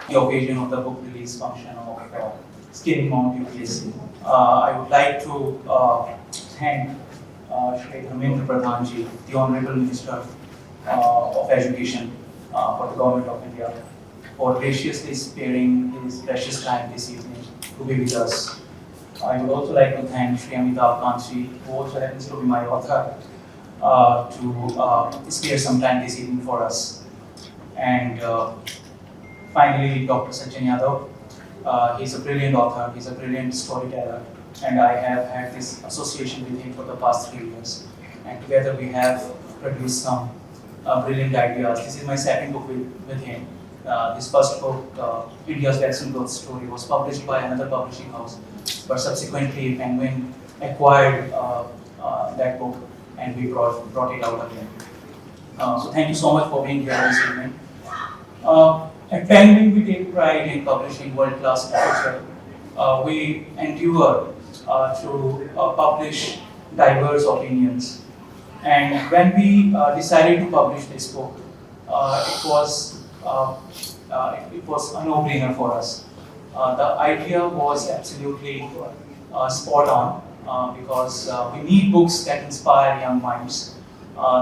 the occasion of the book release function of Scaling Mount UPSC. I would like to thank Shri Dharmendra Pradhan Ji, the Honorable Minister of Education for the Government of India, for graciously sparing his precious time this evening to be with us. I would also like to thank Shri Amitabh Kant Ji, who also happens to be my author, to spare some time this evening for us. And finally, Dr. Sachin Yadav. He's a brilliant author, he's a brilliant storyteller, and I have had this association with him for the past 3 years. And together we have produced some brilliant ideas. This is my second book with him. His first book, India's Vaccine Growth Story, was published by another publishing house, but subsequently Penguin acquired that book and we brought it out again. So thank you so much for being here this evening. At Penguin, we take pride in publishing world-class literature. We endure to publish diverse opinions. And when we decided to publish this book, it was a no-brainer for us. The idea was absolutely spot on because we need books that inspire young minds.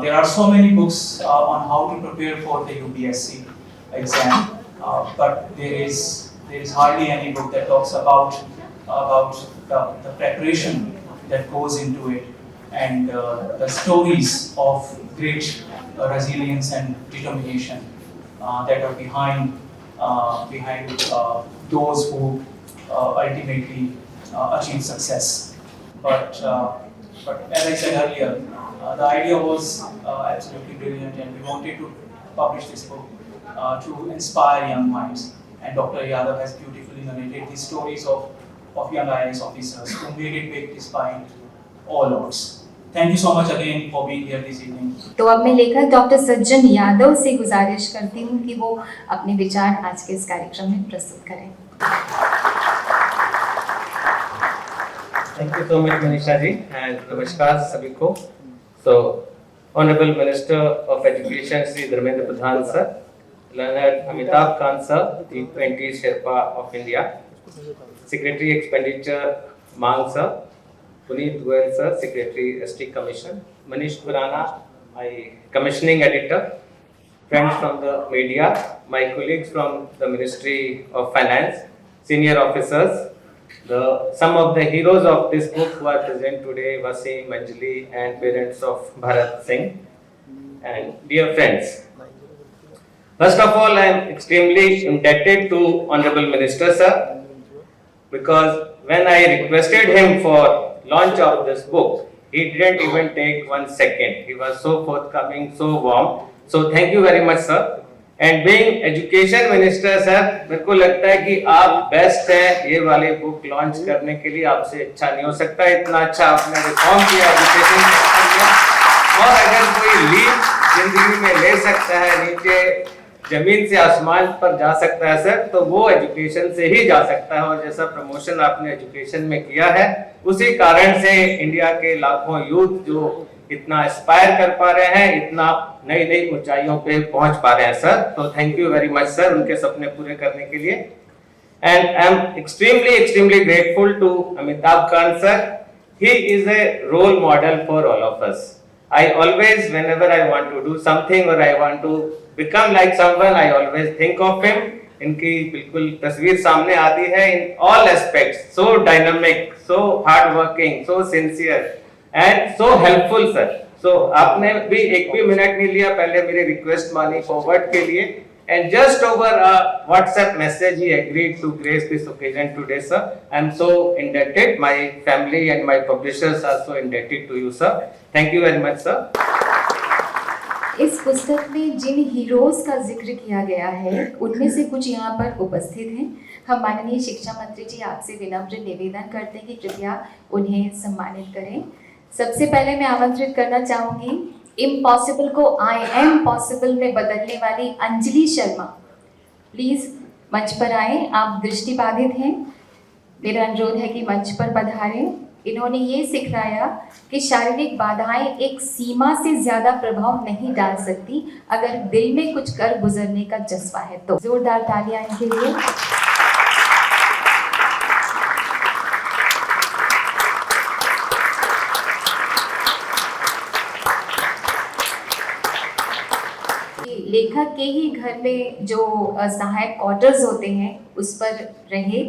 There are so many books on how to prepare for the UPSC exam, but there is hardly any book that talks about the preparation that goes into it and the stories of great resilience and determination that are behind those who ultimately achieve success. But as I said earlier, the idea was absolutely brilliant, and we wanted to publish this book to inspire young minds. And Dr. Yadav has beautifully narrated the stories of young IAS officers who made it big despite all odds. Thank you so much again for being here this evening. तो अब मैं लेखक doctor सज्जन यादव से गुजारिश करती हूँ कि वो अपने विचार आज के इस कार्यक्रम में प्रस्तुत करें। Thank you so much, Manisha ji, and namaskar सभी को. So, Honorable Minister of Education Shri Dharmendra Pradhan sir, Learned Amitabh Kant sir, the 20th Sherpa of India, Secretary Expenditure Mang sir, Puneet Goyal sir, Secretary ST Commission, Manish Khurana, my commissioning editor, friends from the media, my colleagues from the Ministry of Finance, senior officers, some of the heroes of this book who are present today, Wasim, Manjali, and parents of Bharat Singh, and dear friends. First of all, I am extremely indebted to Honorable Minister sir, because when I requested him for launch of this book, he didn't even take 1 second. He was so forthcoming, so warm. So thank you very much sir. And being education minister sir, मेरे को लगता है कि आप best है ये वाली book launch करने के लिए, आपसे अच्छा नहीं हो सकता, इतना अच्छा आपने रिफॉर्म किया एजुकेशन सेक्टर में। और अगर कोई लीप जिंदगी में ले सकता है, नीचे जमीन से आसमान पर जा सकता है सर, तो वो एजुकेशन से ही जा सकता है। और जैसा प्रमोशन आपने एजुकेशन में किया है, उसी कारण से इंडिया के लाखों यूथ जो इतना एस्पायर कर पा रहे हैं, इतना नई नई ऊंचाइयों पे पहुंच पा रहे हैं सर। तो thank you very much sir उनके सपने पूरे करने के लिए। And I am extremely grateful to Amitabh Kant sir. He is a role model for all of us. I always, whenever I want to do something or I want to become like someone, I always think of him. इनकी बिल्कुल तस्वीर सामने आती है in all aspects. So dynamic, so hardworking, so sincere and so helpful sir. So आपने भी एक भी मिनट नहीं लिया, पहले मेरी रिक्वेस्ट मानी फॉरवर्ड के लिए, and just over a WhatsApp message he agreed to grace this occasion today sir. I am so indebted. My family and my publishers are so indebted to you sir. Thank you very much sir. इस पुस्तक में जिन heroes का जिक्र किया गया है, उनमें से कुछ यहाँ पर उपस्थित हैं। हम माननीय शिक्षा मंत्री जी आपसे विनम्र निवेदन करते हैं कि कृपया उन्हें सम्मानित करें। सबसे पहले मैं आमंत्रित करना चाहूँगी इम्पॉसिबल को आई एम पॉसिबल में बदलने वाली अंजलि शर्मा। प्लीज़ मंच पर आएँ, आप दृष्टिबाधित हैं, मेरा अनुरोध है कि मंच पर पधारें। इन्होंने ये सिखाया कि शारीरिक बाधाएं एक सीमा से ज़्यादा प्रभाव नहीं डाल सकती अगर दिल में कुछ कर गुजरने का जज्बा है तो। जोरदार तालियां इनके लिए। लेखक के ही घर में जो सहायक क्वार्टर्स होते हैं उस पर रहे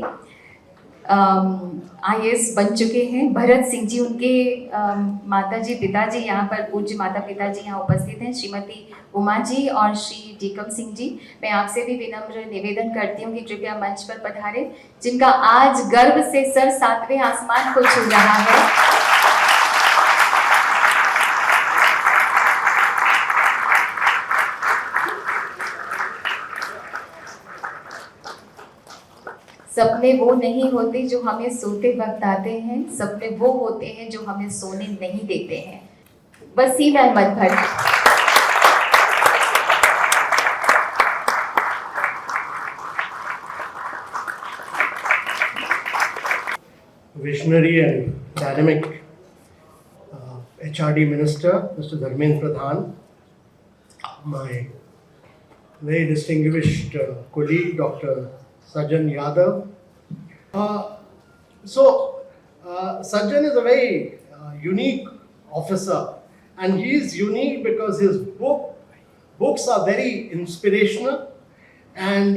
IAS बन चुके हैं भरत सिंह जी, उनके माताजी पिताजी यहाँ पर, पूज्य माता पिताजी यहाँ उपस्थित हैं, श्रीमती उमा जी और श्री टीकम सिंह जी। मैं आपसे भी विनम्र निवेदन करती हूँ कि कृपया मंच पर पधारें, जिनका आज गर्व से सर 7वें आसमान को छू रहा है। सपने वो नहीं होते जो हमें सोते वक्त आते हैं, सपने वो होते हैं जो हमें सोने नहीं देते हैं। Wasim Ahmad Bhatt. Visionary and dynamic HRD Minister, Mr. Dharmendra Pradhan, my very distinguished colleague, Dr. Sajjan Yadav. Sajjan is a very unique officer, and he is unique because his books are very inspirational, and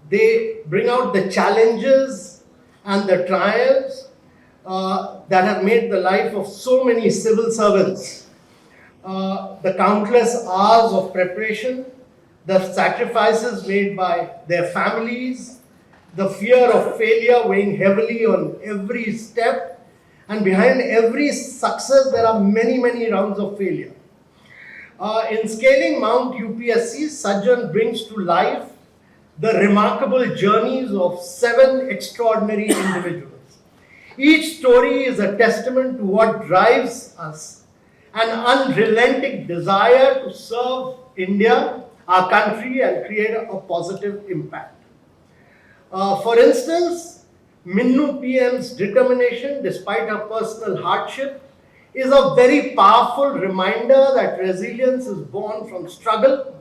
they bring out the challenges and the trials that have made the life of so many civil servants. The countless hours of preparation, the sacrifices made by their families, the fear of failure weighing heavily on every step, and behind every success there are many, many rounds of failure. In scaling Mount UPSC, Sajjan brings to life the remarkable journeys of 7 extraordinary individuals. Each story is a testament to what drives us, an unrelenting desire to serve India, our country, and create a positive impact. For instance, Minnu PM's determination despite her personal hardship is a very powerful reminder that resilience is born from struggle.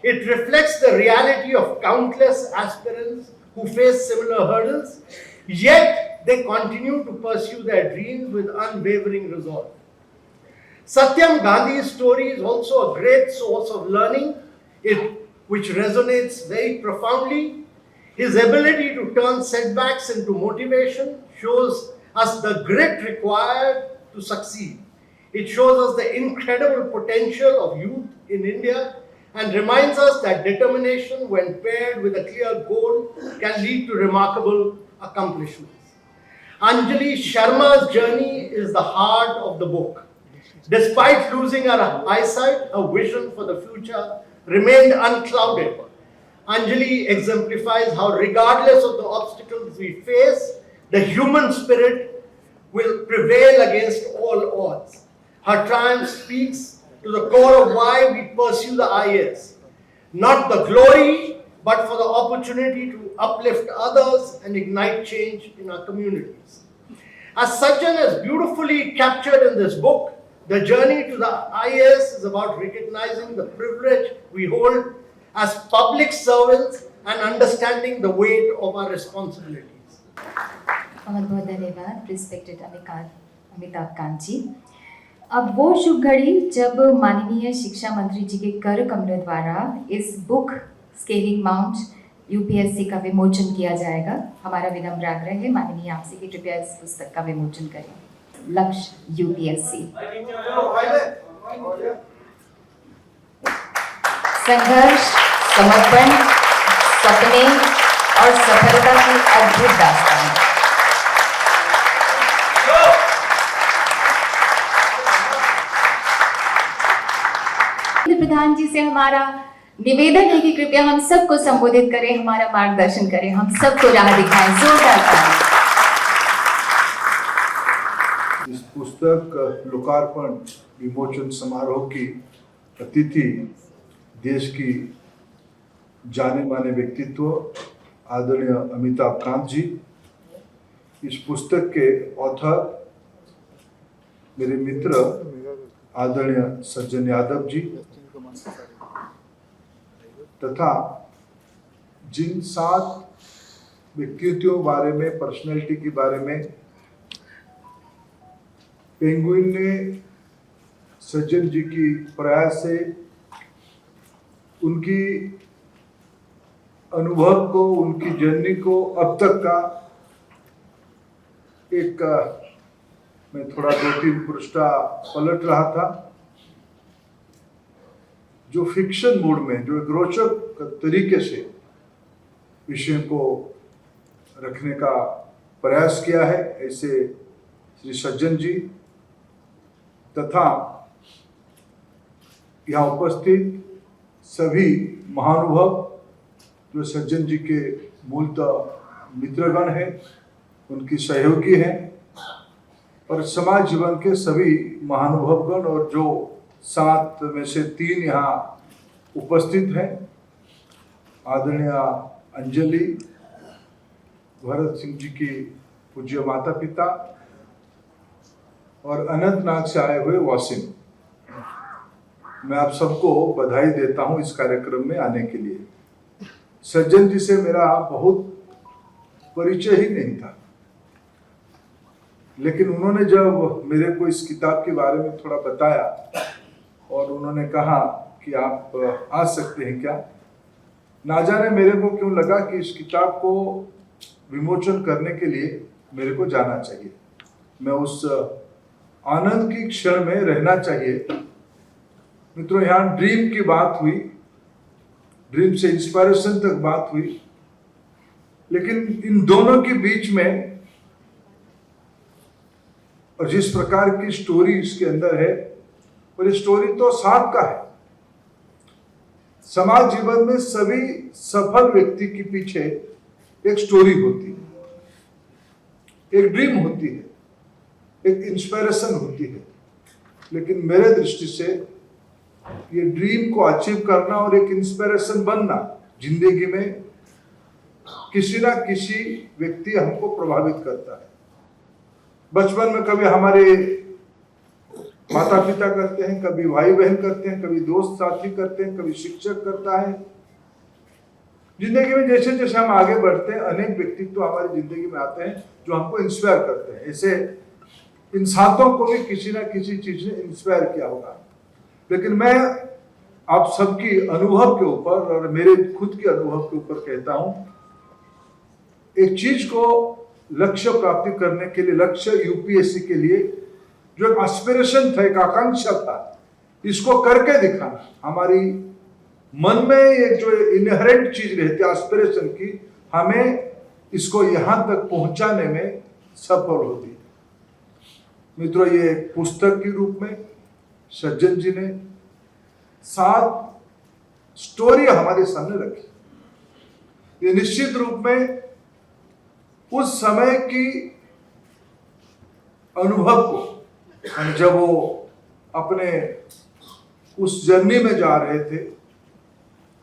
It reflects the reality of countless aspirants who face similar hurdles, yet they continue to pursue their dreams with unwavering resolve. Satyam Gandhi's story is also a great source of learning, which resonates very profoundly. His ability to turn setbacks into motivation shows us the grit required to succeed. It shows us the incredible potential of youth in India and reminds us that determination, when paired with a clear goal, can lead to remarkable accomplishments. Anjali Sharma's journey is the heart of the book. Despite losing her eyesight, her vision for the future remained unclouded. Anjali exemplifies how, regardless of the obstacles we face, the human spirit will prevail against all odds. Her triumph speaks to the core of why we pursue the IAS. Not the glory, but for the opportunity to uplift others and ignite change in our communities. As Sajjan has beautifully captured in this book, the journey to the IAS is about recognizing the privilege we hold as public servants and understanding the weight of our responsibilities. बहुत बहुत धन्यवाद respected Amitabh Kant जी। अब वो शुभ घड़ी जब माननीय शिक्षा मंत्री जी के कर कमल द्वारा इस बुक स्केलिंग माउंट UPSC का विमोचन किया जाएगा। हमारा विनम्र आग्रह है माननीय आपसे कि कृपया इस पुस्तक का विमोचन करें। लक्ष्य UPSC संघर्ष, समर्पण, सपने और सफलता की अद्भुत दास्तान। प्रधान जी से हमारा निवेदन है कि कृपया हम सबको संबोधित करें, हमारा मार्गदर्शन करें, हम सबको राह दिखाएं। जोरदार ताली। इस पुस्तक लोकार्पण विमोचन समारोह की अतिथि देश की जाने माने व्यक्तित्व आदरणीय अमिताभ कांत जी, इस पुस्तक के ऑथर मेरे मित्र आदरणीय सज्जन यादव जी तथा जिन 7 व्यक्तित्वों बारे में, पर्सनैलिटी के बारे में पेंगुइन ने सज्जन जी की प्रयास से उनकी अनुभव को, उनकी जर्नी को अब तक का एक मैं थोड़ा 2-3 पृष्ठा पलट रहा था, जो फिक्शन मोड में, जो एक रोचक तरीके से विषय को रखने का प्रयास किया है, ऐसे श्री सज्जन जी तथा यहाँ उपस्थित सभी महानुभव जो सज्जन जी के मूलतः मित्रगण हैं, उनकी सहयोगी हैं, और समाज जीवन के सभी महानुभवगण और जो 7 में से 3 यहाँ उपस्थित हैं, आदरणीय अंजलि, भरत सिंह जी की पूज्य माता पिता और अनंतनाग से आए हुए वासिम, मैं आप सबको बधाई देता हूं इस कार्यक्रम में आने के लिए। सज्जन जी से मेरा बहुत परिचय ही नहीं था, लेकिन उन्होंने जब मेरे को इस किताब के बारे में थोड़ा बताया और उन्होंने कहा कि आप आ सकते हैं क्या, ना जाने मेरे को क्यों लगा कि इस किताब को विमोचन करने के लिए मेरे को जाना चाहिए, मैं उस आनंद की क्षण में रहना चाहिए। मित्रों, यहाँ ड्रीम की बात हुई, ड्रीम से इंस्पिरेशन तक बात हुई, लेकिन इन दोनों के बीच में और जिस प्रकार की स्टोरी इसके अंदर है, और ये स्टोरी तो साथ का है। समाज जीवन में सभी सफल व्यक्ति के पीछे एक स्टोरी होती है, एक ड्रीम होती है, एक इंस्पिरेशन होती है, लेकिन मेरे दृष्टि से ये ड्रीम को अचीव करना और एक इंस्पिरेशन बनना जिंदगी में किसी ना किसी व्यक्ति हमको प्रभावित करता है। बचपन में कभी हमारे माता पिता करते हैं, कभी भाई बहन करते हैं, कभी दोस्त साथी करते हैं, कभी शिक्षक करता है। जिंदगी में जैसे जैसे हम आगे बढ़ते हैं, अनेक व्यक्तित्व हमारी जिंदगी में आते हैं जो हमको इंस्पायर करते हैं। ऐसे इन 7 को भी किसी ना किसी चीज ने इंस्पायर किया होगा, लेकिन मैं आप सबकी अनुभव के ऊपर और मेरे खुद के अनुभव के ऊपर कहता हूं, एक चीज को लक्ष्य प्राप्ति करने के लिए, लक्ष्य यूपीएससी के लिए जो एक एस्पिरेशन था, एक आकांक्षा था, इसको करके दिखाना। हमारी मन में एक जो इनहेरेंट चीज रहती है एस्पिरेशन की, हमें इसको यहां तक पहुंचाने में सफल होती है। मित्रों, ये पुस्तक के रूप में सज्जन जी ने 7 स्टोरी हमारे सामने रखी। ये निश्चित रूप में उस समय की अनुभव को, जब वो अपने उस जर्नी में जा रहे थे,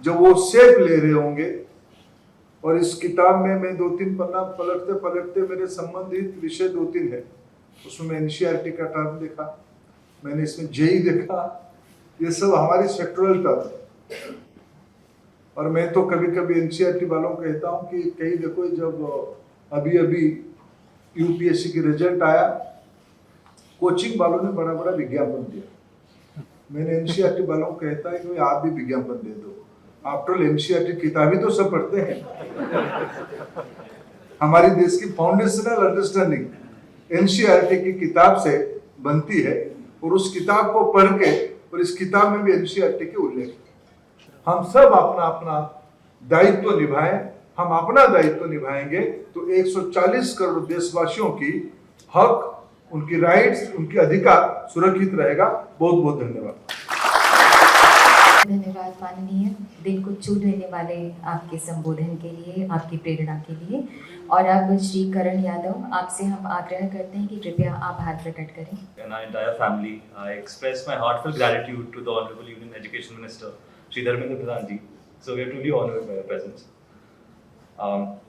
जब वो शेप ले रहे होंगे, और इस किताब में मैं 2-3 पन्ना पलटते पलटते मेरे संबंधित विषय 2-3 है, उसमें मैं एनसीईआरटी का टर्म देखा, मैंने इसमें जेई देखा, ये सब हमारी सेक्टोरल टर्म। और मैं तो कभी कभी एनसीईआरटी वालों को कहता हूँ कि कहीं देखो, जब अभी अभी यूपीएससी की रिजल्ट आया, कोचिंग वालों ने बड़ा बड़ा विज्ञापन दिया। मैंने एनसीईआरटी वालों को कहता है कि आप भी विज्ञापन दे दो, आफ्टर ऑल एनसीईआरटी किताबें तो सब पढ़ते हैं। हमारी देश की फाउंडेशनल अंडरस्टैंडिंग एनसीईआरटी की किताब से बनती है, और उस किताब को पढ़ के, और इस किताब में भी एनसीईआरटी के उल्लेख, हम सब अपना अपना दायित्व निभाएं। हम अपना दायित्व निभाएंगे तो 140 करोड़ देशवासियों की हक, उनकी राइट्स, उनके अधिकार सुरक्षित रहेगा। बहुत बहुत धन्यवाद। धन्यवाद माननीय, दिल को छू लेने वाले आपके संबोधन के लिए, आपकी प्रेरणा के लिए। और अब श्री करण यादव, आपसे हम आग्रह करते हैं कि कृपया आप हाथ प्रकट करें। And our entire family, I express my heartfelt gratitude to the Honorable Union Education Minister, Shri Dharmendra Pradhan Ji. So we are truly honored by your presence.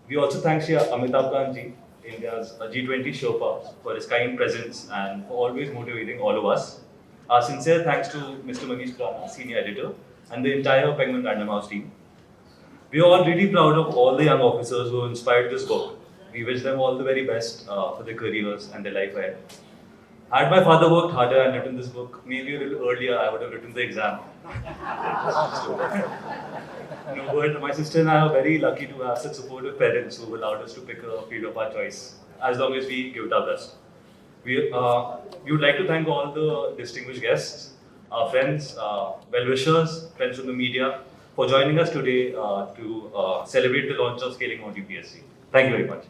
We also thank Shri Amitabh Kant Ji India's G20 Sherpa, for his kind presence and for always motivating all of us. Our sincere thanks to Mr. Manish Khurana, Senior Editor, and the entire Penguin Random House team. We are all really proud of all the young officers who inspired this book. We wish them all the very best for their careers and their life ahead. Had my father worked harder and written this book, maybe a little earlier, I would have written the exam. No, but my sister and I are very lucky to have such supportive parents who allowed us to pick a field of our choice, as long as we give it our best. We would like to thank all the distinguished guests, our friends, well-wishers, friends from the media, for joining us today to celebrate the launch of Scaling on UPSC. Thank you very much.